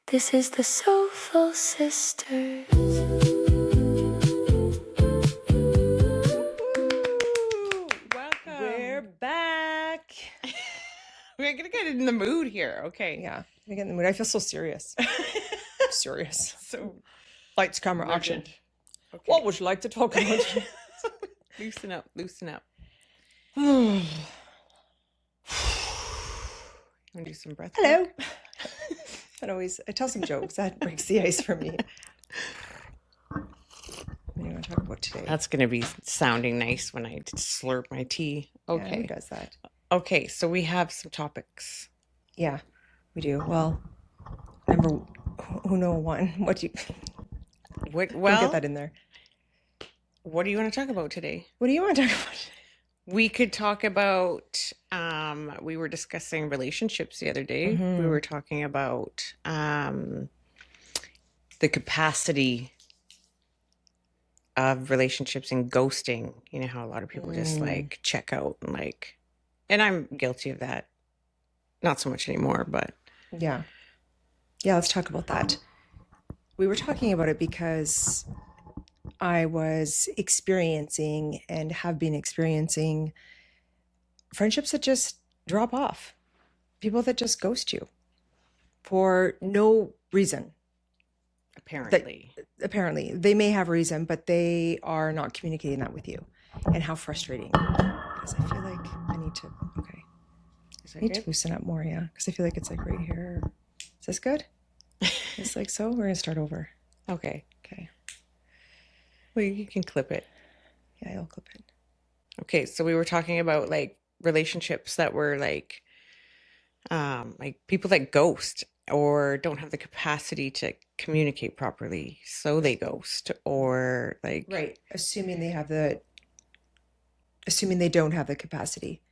This is the Soulful Sisters. Welcome. We're back. We're gonna get in the mood here. Okay. Yeah, I'm gonna get in the mood. I feel so serious. Serious. So Lights, camera, action. rigid. Okay. What would you like to talk about? Loosen up. Loosen up. Hello. You wanna do some breath work? I tell some jokes. That breaks the ice for me. What do you want to talk about today? That's gonna be sounding nice when I slurp my tea. Yeah, Okay. who does that? Okay, so we have some topics. Yeah, we do. Well, number uno one. What do you What get well that in there? what do you want to talk about today? What do you want to talk about? We could talk about we were discussing relationships the other day. Mhm. We were talking about the capacity of relationships and ghosting. You know how a lot of people just like check out and like, and I'm guilty of that. Not so much anymore, but Yeah. Yeah, let's talk about that. We were talking about it because I was experiencing and have been experiencing friendships that just drop off, people that just ghost you for no reason. apparently. Apparently, they may have a reason, but they are not communicating that with you. And how frustrating. Because I feel like I need to, okay, Is I that need to good? loosen up more, yeah. Because I feel like it's like right here. Is this good? It's like so? We're going to start over. Okay. Okay. Well, you can clip it. Yeah, I'll clip it. Okay, so we were talking about like relationships that were like people that ghost or don't have the capacity to communicate properly, so they ghost, or like Right. Assuming they don't have the capacity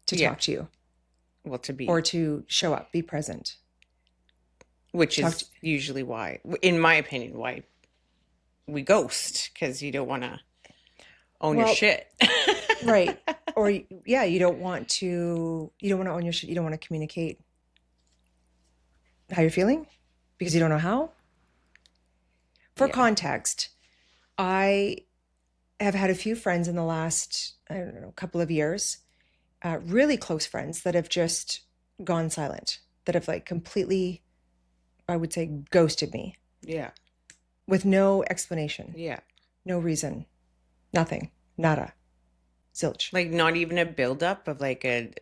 to Yeah. talk to you well, to be, or to show up, be present. which talk is usually why, in my opinion, why we ghost, because you don't want to own your Well, shit. Right. Or yeah, you don't want to own your shit. You don't want to communicate how you're feeling because you don't know how. For Yeah. context, I have had a few friends in the last, I don't know, couple of years, really close friends that have just gone silent, that have like completely, I would say, ghosted me Yeah. with no explanation, Yeah. no reason, nothing, nada, zilch. Like not even a buildup of like a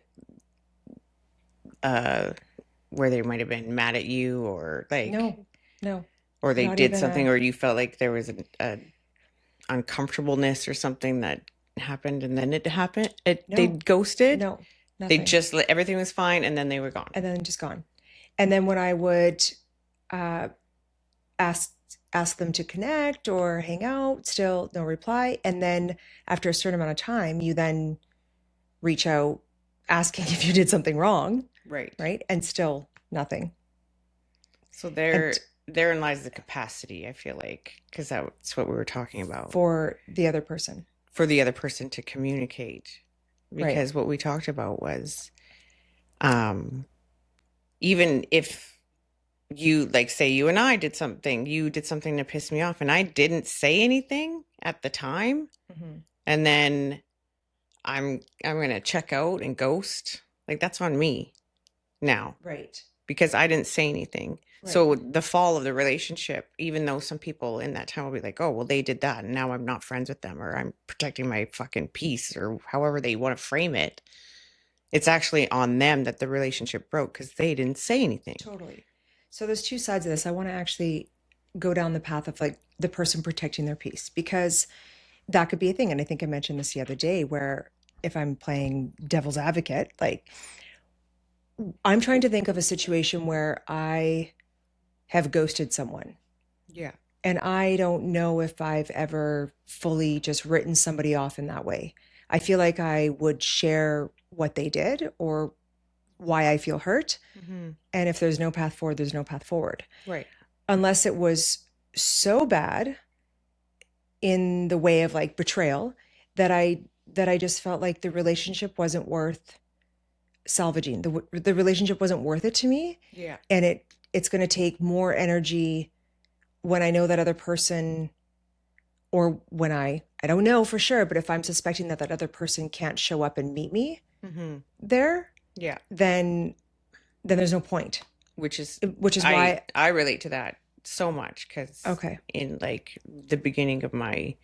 where they might have been mad at you, or like No, or they not did even something, a- or you felt like there was a uncomfortableness or something that happened, and then it happened. They No. ghosted. no, They nothing. just everything was fine, and then they were gone. And then just gone. And then when I would uh, ask them to connect or hang out, still no reply. And then after a certain amount of time, you then reach out asking if you did something wrong, Right. right? And still nothing. So therein lies the capacity, I feel like, because that's what we were talking about, For the other person. for the other person to communicate. Right. Because what we talked about was, even if you, like, say you and I did something, you did something to piss me off, and I didn't say anything at the time, Mhm. and then I'm gonna check out and ghost. Like, that's on me now, Right. because I didn't say anything. Right. So the fall of the relationship, even though some people in that time will be like, oh, well, they did that, and now I'm not friends with them, or I'm protecting my fucking peace, or however they want to frame it, it's actually on them that the relationship broke because they didn't say anything. Totally. So there's two sides of this. I want to actually go down the path of like the person protecting their peace, because that could be a thing. And I think I mentioned this the other day, where if I'm playing devil's advocate, like I'm trying to think of a situation where I have ghosted someone, Yeah. and I don't know if I've ever fully just written somebody off in that way. I feel like I would share what they did or why I feel hurt. Mm-hmm. And if there's no path forward, there's no path forward. Right. Unless it was so bad in the way of like betrayal that I just felt like the relationship wasn't worth salvaging. The relationship wasn't worth it to me, Yeah. and it's going to take more energy when I know that other person, or when I don't know for sure, but if I'm suspecting that that other person can't show up and meet me Mm-hmm. there, Yeah. then there's no point. Which is Why. I relate to that so much because Okay. in like the beginning of my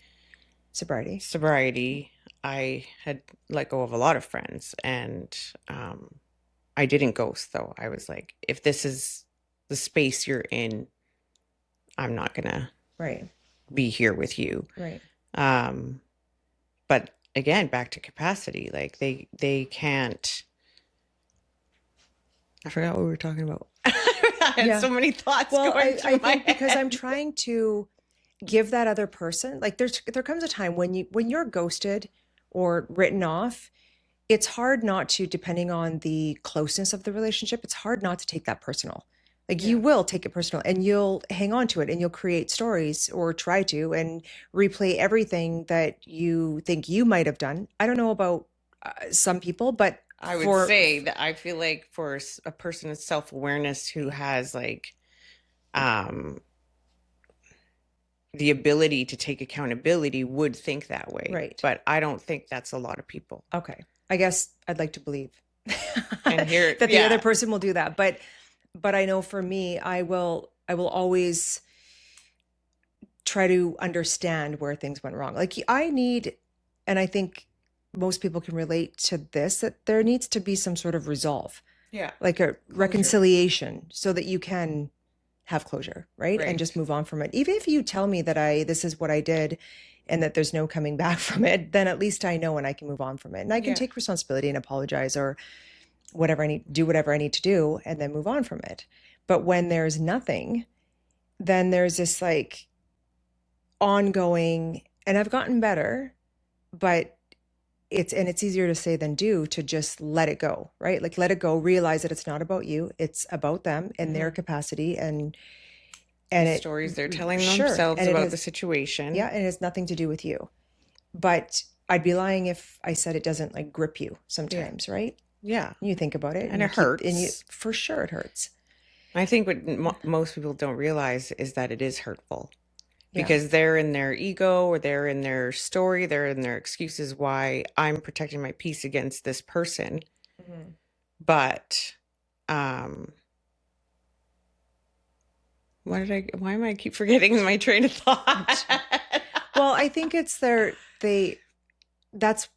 Sobriety. I had let go of a lot of friends, and I didn't ghost though. I was like, if this is the space you're in, I'm not gonna Right. be here with you. Right. But again, back to capacity, like they can't. I forgot what we were talking about. I had Yeah. so many thoughts Well, going through I my think because head. I'm trying to give that other person, like there comes a time when you're ghosted or written off, it's hard not to, depending on the closeness of the relationship, it's hard not to take that personal. Like you Yeah. will take it personal and you'll hang on to it and you'll create stories, or try to, and replay everything that you think you might have done. I don't know about some people, but I would for say that I feel like for a person of self-awareness who has like um the ability to take accountability would think that way. right. But I don't think that's a lot of people. Okay. I guess I'd like to believe And here, that the other yeah. person will do that. But I know for me, I will always try to understand where things went wrong. Like I need, and I think most people can relate to this, that there needs to be some sort of resolve, Yeah. like a Closure. reconciliation, so that you can have closure, right? And Right. just move on from it. Even if you tell me that this is what I did and that there's no coming back from it, then at least I know and I can move on from it. And I can Yeah. take responsibility and apologize, or whatever I need, do whatever I need to do, and then move on from it. But when there's nothing, then there's this like ongoing, and I've gotten better, but it's easier to say than do, to just let it go, right? Like let it go, realize that it's not about you, it's about them and their capacity, and The stories they're telling themselves and about the situation. yeah, and it has nothing to do with you. But I'd be lying if I said it doesn't like grip you sometimes, right? Yeah. You think about it And it you hurts. and for sure it hurts. I think what most people don't realize is that it is hurtful. Yeah. Because they're in their ego, or they're in their story, they're in their excuses why I'm protecting my peace against this person. Mhm. But why am I keep forgetting my train of thought? Well, I think it's that's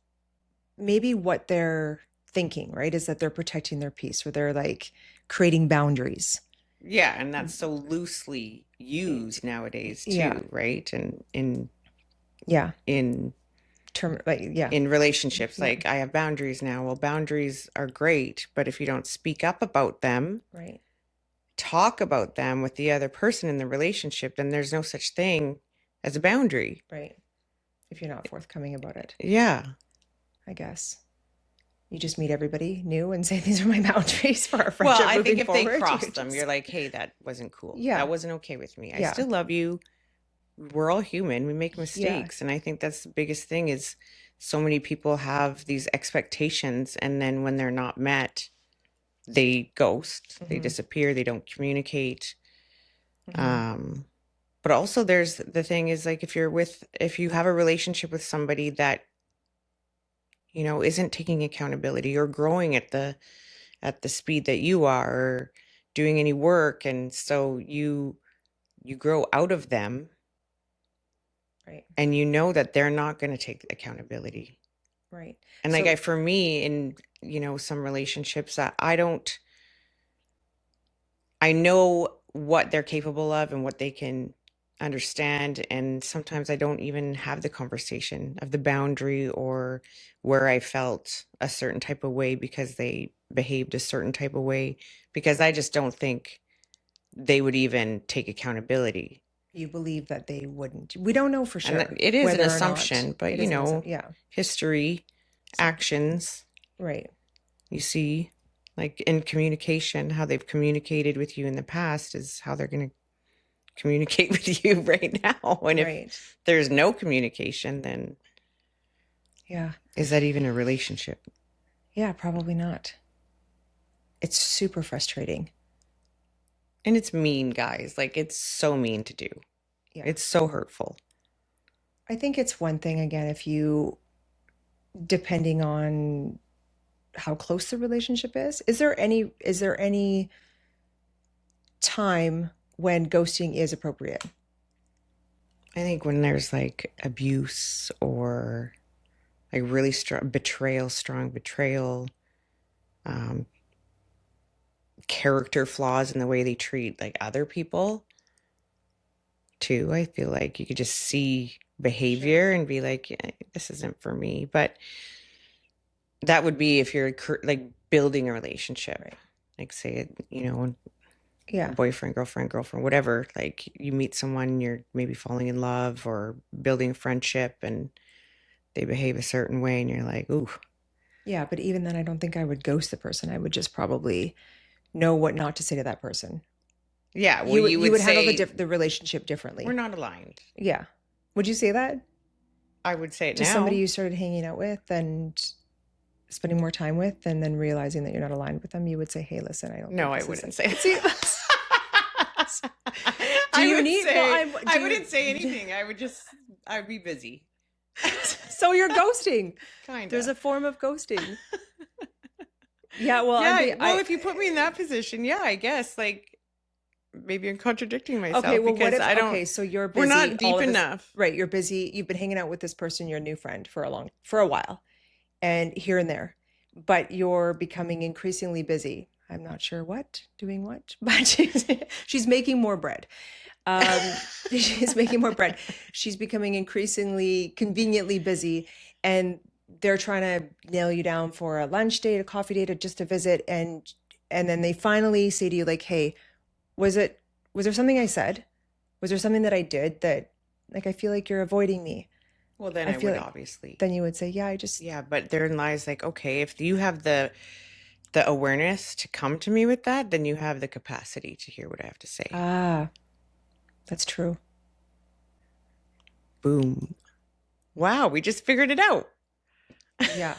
maybe what they're thinking, right? Is that they're protecting their peace, or they're like creating boundaries. Yeah, and that's so loosely used nowadays too, Yeah. right? And in Term, like, yeah. in relationships, Yeah. like I have boundaries now. Well, boundaries are great, but if you don't speak up about them, Right. talk about them with the other person in the relationship, then there's no such thing as a boundary. Right. If you're not forthcoming about it, Yeah. I guess. You just meet everybody new and say, these are my boundaries for our friendship. Well, I think if forward. they cross them, you're like, hey, that wasn't cool. Yeah. That wasn't okay with me. I Yeah. still love you. We're all human. We make mistakes. And I think that's the biggest thing, is so many people have these expectations, and then when they're not met, they ghost, they disappear, they don't communicate. But also there's the thing is, like, if you have a relationship with somebody that, you know, isn't taking accountability or growing at the speed that you are, or doing any work, and so you grow out of them, Right. and you know that they're not going to take accountability. Right. And like for me, in, you know, some relationships, I know what they're capable of and what they can understand, and sometimes I don't even have the conversation of the boundary, or where I felt a certain type of way because they behaved a certain type of way, because I just don't think they would even take accountability. You believe that they wouldn't. We don't know for sure. And it is an assumption, but you know, yeah, history, actions, right. you see, like in communication, how they've communicated with you in the past is how they're going to communicate with you right now. And if there's no communication, then yeah, is that even a relationship? Yeah, probably not. It's super frustrating. And it's mean, guys. Like, it's so mean to do. Yeah. It's so hurtful. I think it's one thing, again, if you, depending on how close the relationship is there any time when ghosting is appropriate? I think when there's like abuse or like really strong betrayal, um, character flaws in the way they treat like other people too. I feel like you could just see behavior and be like, yeah, this isn't for me. But that would be if you're like building a relationship, Right. like say, you know, Yeah. boyfriend, girlfriend, whatever. Like you meet someone, you're maybe falling in love or building a friendship, and they behave a certain way, and you're like, ooh. Yeah, but even then, I don't think I would ghost the person. I would just probably know what not to say to that person. Yeah, well, You would handle say the relationship we're differently. not aligned. Yeah. Would you say that I would say it to now. somebody you started hanging out with and spending more time with, and then realizing that you're not aligned with them? You would say, "Hey, listen, I don't." No, think I this wouldn't is say See, I you would need? say, Well, I wouldn't say anything. I'd be busy. So you're ghosting. Kind There's of. a form of ghosting. Yeah. Well, Yeah. Well, if you put me in that position, yeah, I guess like maybe I'm contradicting myself okay. Well, what because if? I don't. Okay, so you're busy. We're not deep all of enough. Right. You're busy. You've been hanging out with this person, your new friend, for a while, and here and there, but you're becoming increasingly busy. I'm not sure doing what, but she's making more bread. She's making more bread. She's becoming increasingly conveniently busy, and they're trying to nail you down for a lunch date, a coffee date, or just a visit, and then they finally say to you like, "Hey, was there something I said? Was there something that I did that, like, I feel like you're avoiding me?" Well, then I I feel would like obviously. then you would say, "Yeah, I just." Yeah, but therein lies like, okay, if you have the awareness to come to me with that, then you have the capacity to hear what I have to say. Ah, that's true. Boom. Wow, we just figured it out. Yeah.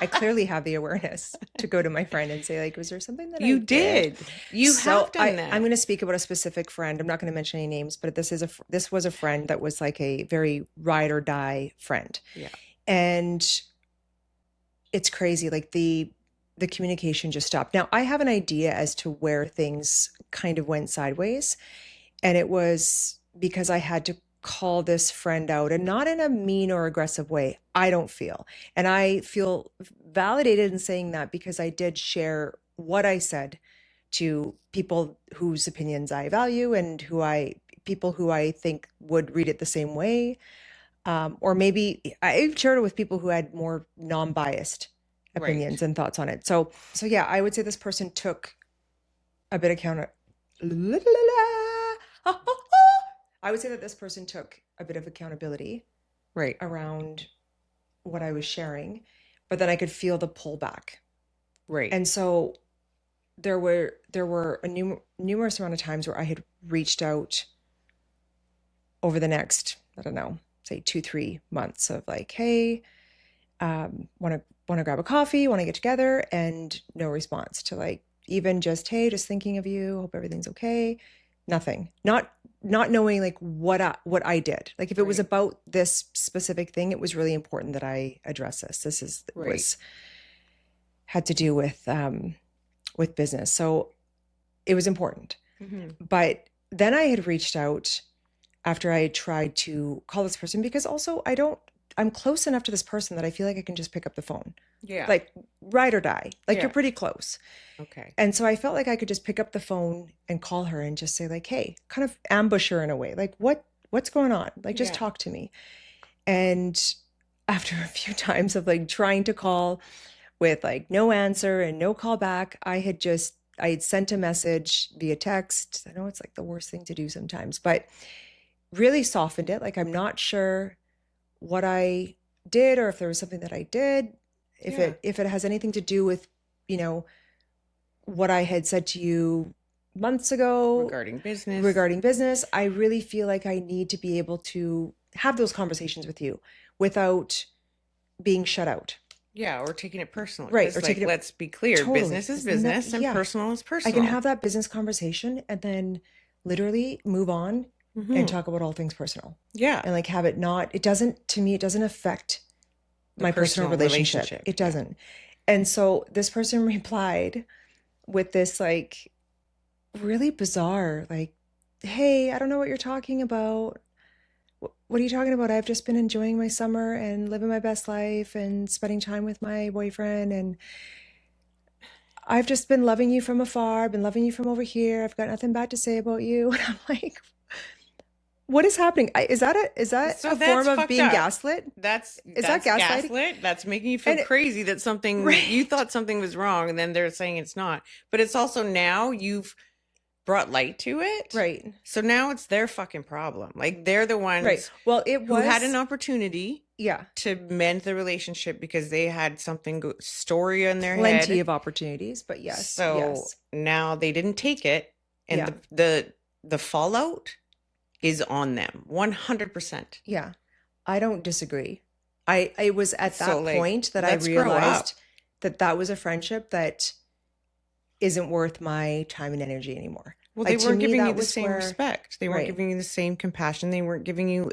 I clearly have the awareness to go to my friend and say, like, was there something that You I did? did. You have done that. I'm going to speak about a specific friend. I'm not going to mention any names, but this was a friend that was like a very ride or die friend. Yeah. And it's crazy. Like the communication just stopped. Now I have an idea as to where things kind of went sideways. And it was because I had to call this friend out, and not in a mean or aggressive way, I don't feel. And I feel validated in saying that because I did share what I said to people whose opinions I value and people who I think would read it the same way. Or maybe I shared it with people who had more non-biased opinions and thoughts on it. So yeah, I would say this person took a bit of I would say that this person took a bit of accountability around what I was sharing, but then I could feel the pullback. Right. And so there were a numerous amount of times where I had reached out over the next, I don't know, say 2-3 months of like, hey, want to grab a coffee, want to get together, and no response to like even just, hey, just thinking of you, hope everything's okay. Nothing. Not knowing like what I did. Like if it was about this specific thing, it was really important that I address this. Was had to do with business. So it was important. Mm-hmm. But then I had reached out after I had tried to call this person, because also I'm close enough to this person that I feel like I can just pick up the phone. Yeah. Like ride or die. Like you're pretty close. Okay. And so I felt like I could just pick up the phone and call her and just say like, hey, kind of ambush her in a way. Like what's going on? Like just talk to me. And after a few times of like trying to call with like no answer and no call back, I had sent a message via text. I know it's like the worst thing to do sometimes, but really softened it. Like I'm not sure what I did or if there was something that I did, if it has anything to do with, you know, what I had said to you months ago regarding business. I really feel like I need to be able to have those conversations with you without being shut out. Yeah, or taking it personal. Right, Because, or like, taking it let's be clear, totally. business is There's no, business and yeah. personal is I can personal. have that business conversation and then literally move on and Hmm. talk about all things personal. Yeah, And like have it not, it doesn't, to me, it doesn't affect the my personal personal relationship. relationship. It Yeah. doesn't. And so this person replied with this like really bizarre, like, hey, I don't know what you're talking about. What are you talking about? I've just been enjoying my summer and living my best life and spending time with my boyfriend. And I've just been loving you from afar. I've been loving you from over here. I've got nothing bad to say about you. And I'm like, what is happening? Is that So a form that's of fucked being up. gaslit? That's Is that that's gaslighting? gaslit. That's making you feel And crazy that something you right, thought something was wrong and then they're saying it's not. But it's also now you've brought light to it. right, So now it's their fucking problem. Like they're the right. ones Well, it who had an was, opportunity yeah, to mend the relationship because they had something story in their plenty head. of opportunities, but yes, So yes, now they didn't take it, and yeah, the fallout is on them 100%. yeah. I don't disagree. I was at So that like, point that I let's grow up. realized that that was a friendship that isn't worth my time and energy anymore. Well, they Like to weren't me, giving you that the was same where, respect. They weren't right, giving you the same compassion. They weren't giving you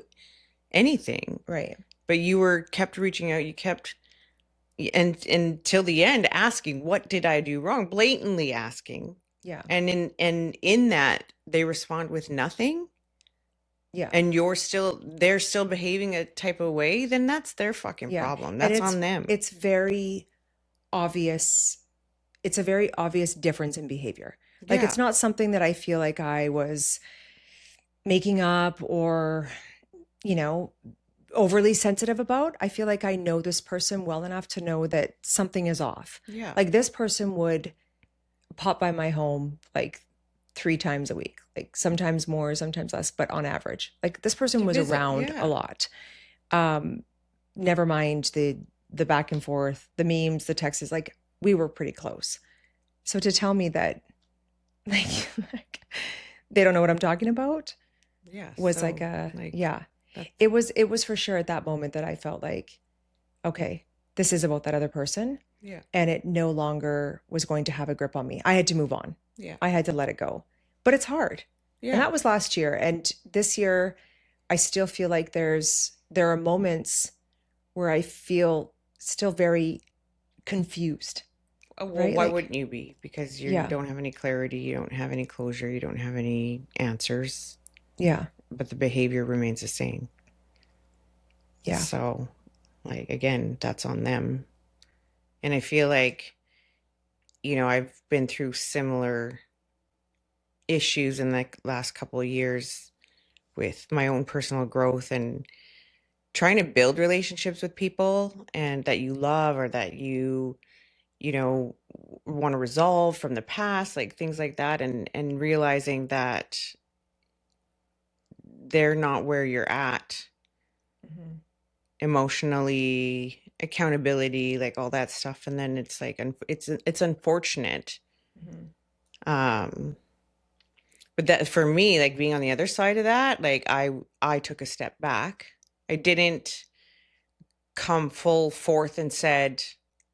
anything. right, But you were kept reaching out. You kept and until the end asking, what did I do wrong? Blatantly asking. yeah, And in that they respond with nothing, yeah, and they're still behaving a type of way, then that's their fucking yeah. problem. And That's on them. it's very obvious. It's a very obvious difference in behavior. Like Yeah. it's not something that I feel like I was making up or, you know, overly sensitive about. I feel like I know this person well enough to know that something is off. Yeah. Like this person would pop by my home like 3 times a week, like sometimes more, sometimes less, but on average, like this person To was visit. around a Yeah. lot. Um, Never mind the back and forth, the memes, the texts, like we were pretty close. So to tell me that like they don't know what I'm talking about Yeah. was like So a like yeah. that's It was for sure at that moment that I felt like, okay, this is about that other person. yeah. And it no longer was going to have a grip on me. I had to move on. Yeah. I had to let it go. But it's hard. And Yeah. that was last year. And this year, I still feel like there are moments where I feel still very confused, Well, right? why Like, wouldn't you be? Because you yeah, don't have any clarity, you don't have any closure, you don't have any answers, yeah, but the behavior remains the same. yeah. So, like, again, that's on them. And I feel like, I've been through similar issues in the last couple of years with my own personal growth and trying to build relationships with people and that you love or that you know want to resolve from the past, like things like that, and realizing that they're not where you're at Mhm. emotionally, accountability, like all that stuff, and then it's like it's unfortunate. Mhm. um but that for me, like being on the other side of that, like I took a step back. I didn't come full forth and said,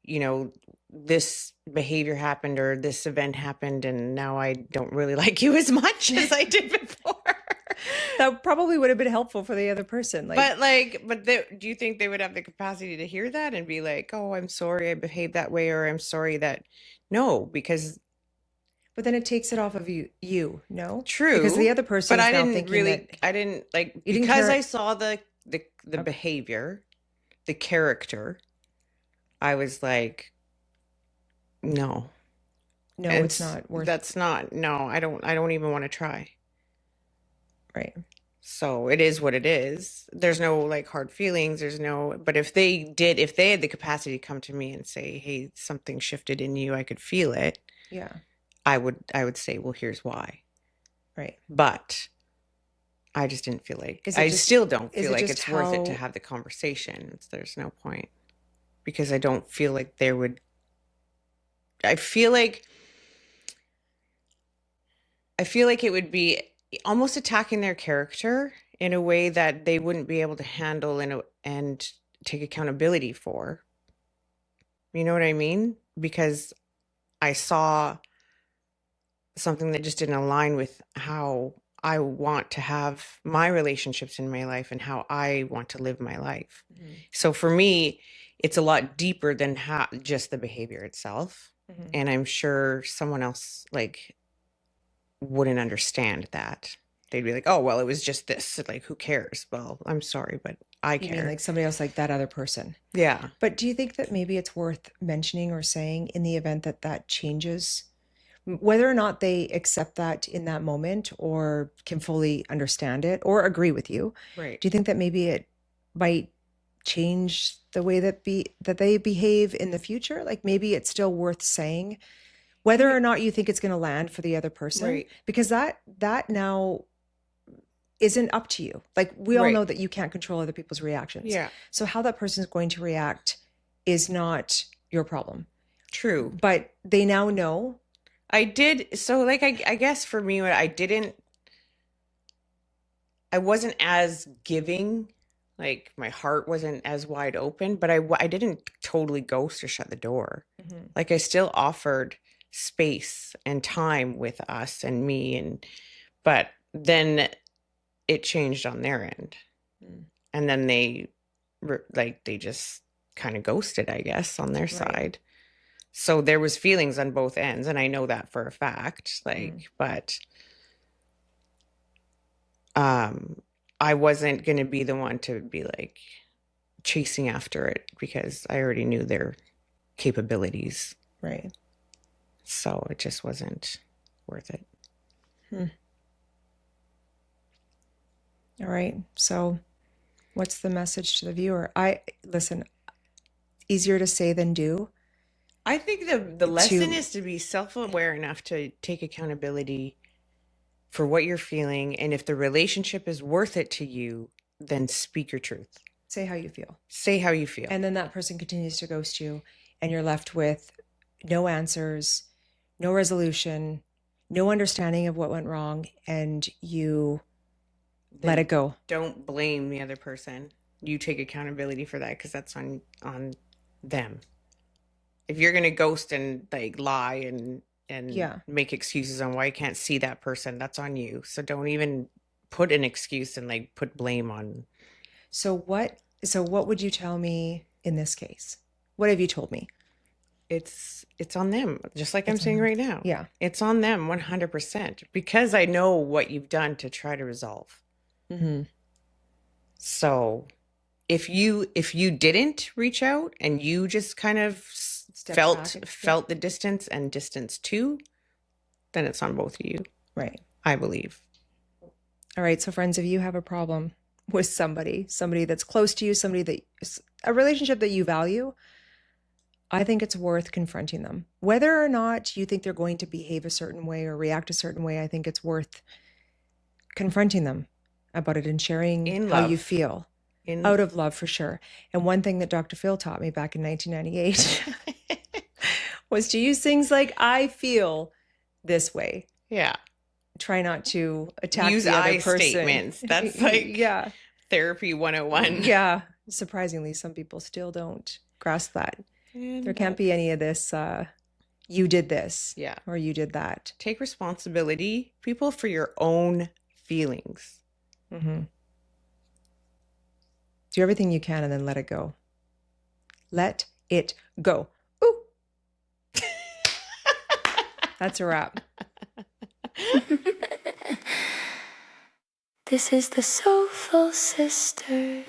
you know, this behavior happened or this event happened and now I don't really like you as much as I did before. That probably would have been helpful for the other person. Like, Do you think they would have the capacity to hear that and be like, "Oh, I'm sorry I behaved that way," or "I'm sorry that," no, because but then it takes it off of no? Because the true, other but person is now thinking that I didn't like you didn't because I care. saw the Okay. behavior, the character, I was like, no. No, it's It's not worth, that's not no, I don't even want to try. right. So it is what it is. There's no like hard feelings. There's no, but if they had the capacity to come to me and say, "Hey, something shifted in you. I could feel it." Yeah, I would say, "Well, here's why." right. But I just didn't feel like, Is it I just still don't is feel it like just it's worth it to how have the conversation. There's no point because I don't feel like there would, I feel like, I feel like it would be almost attacking their character in a way that they wouldn't be able to handle and take accountability for. You know what I mean? Because I saw something that just didn't align with how I want to have my relationships in my life and how I want to live my life. Mm-hmm. So for me, it's a lot deeper than just the behavior itself. Mm-hmm. And I'm sure someone else like wouldn't understand that. They'd be like, "Oh, well, it was just this. Like, who cares?" Well, I'm sorry, but I You mean care. like somebody else, like that other person? Yeah. But do you think that maybe it's worth mentioning or saying in the event that that changes, whether or not they accept that in that moment or can fully understand it or agree with you? Right. Do you think that maybe it might change the way that they behave in the future? Like maybe it's still worth saying, whether or not you think it's going to land for the other person, Right. because that now isn't up to you. Like we all Right. know that you can't control other people's reactions. Yeah. So how that person is going to react is not your problem. True. But they now know. I did. So, like, I guess for me, what I wasn't as giving. Like, my heart wasn't as wide open, but I didn't totally ghost or shut the door. Mm-hmm. Like, I still offered space and time with us and me, but then it changed on their end. Mm. And then they just kind of ghosted, I guess, on their Right. side. So there was feelings on both ends, and I know that for a fact. Like, but I wasn't going to be the one to be like chasing after it because I already knew their capabilities. Right. So it just wasn't worth it. All right. So what's the message to the viewer? Listen, easier to say than do. I think the lesson is to be self-aware enough to take accountability for what you're feeling. And if the relationship is worth it to you, then speak your truth. Say how you feel. Say how you feel. And then that person continues to ghost you, and you're left with no answers, no resolution, no understanding of what went wrong, and you let it go. Don't blame the other person. You take accountability for that because that's on them. If you're gonna ghost and like lie and make excuses on why you can't see that person, that's on you. So don't even put an excuse and like put blame on. So what would you tell me in this case? What have you told me? It's on them, just like I'm saying right now. Yeah. It's on them 100% because I know what you've done to try to resolve. Mm-hmm. So if you didn't reach out and you just kind of felt the distance and distance too, then it's on both of you. Right. I believe. All right. So friends, if you have a problem with somebody that's close to you, a relationship that you value, I think it's worth confronting them. Whether or not you think they're going to behave a certain way or react a certain way, I think it's worth confronting them about it and sharing how you feel. Out of love, for sure. And one thing that Dr. Phil taught me back in 1998 was to use things like, I feel this way. Yeah. Try not to attack use the other I person. statements. That's like therapy 101. Yeah. Surprisingly, some people still don't grasp that. And there can't be any of this, you did this. Yeah. Or you did that. Take responsibility, people, for your own feelings. Mm-hmm. Do everything you can and then let it go. Let it go. Ooh. That's a wrap. This is the Soulful Sisters.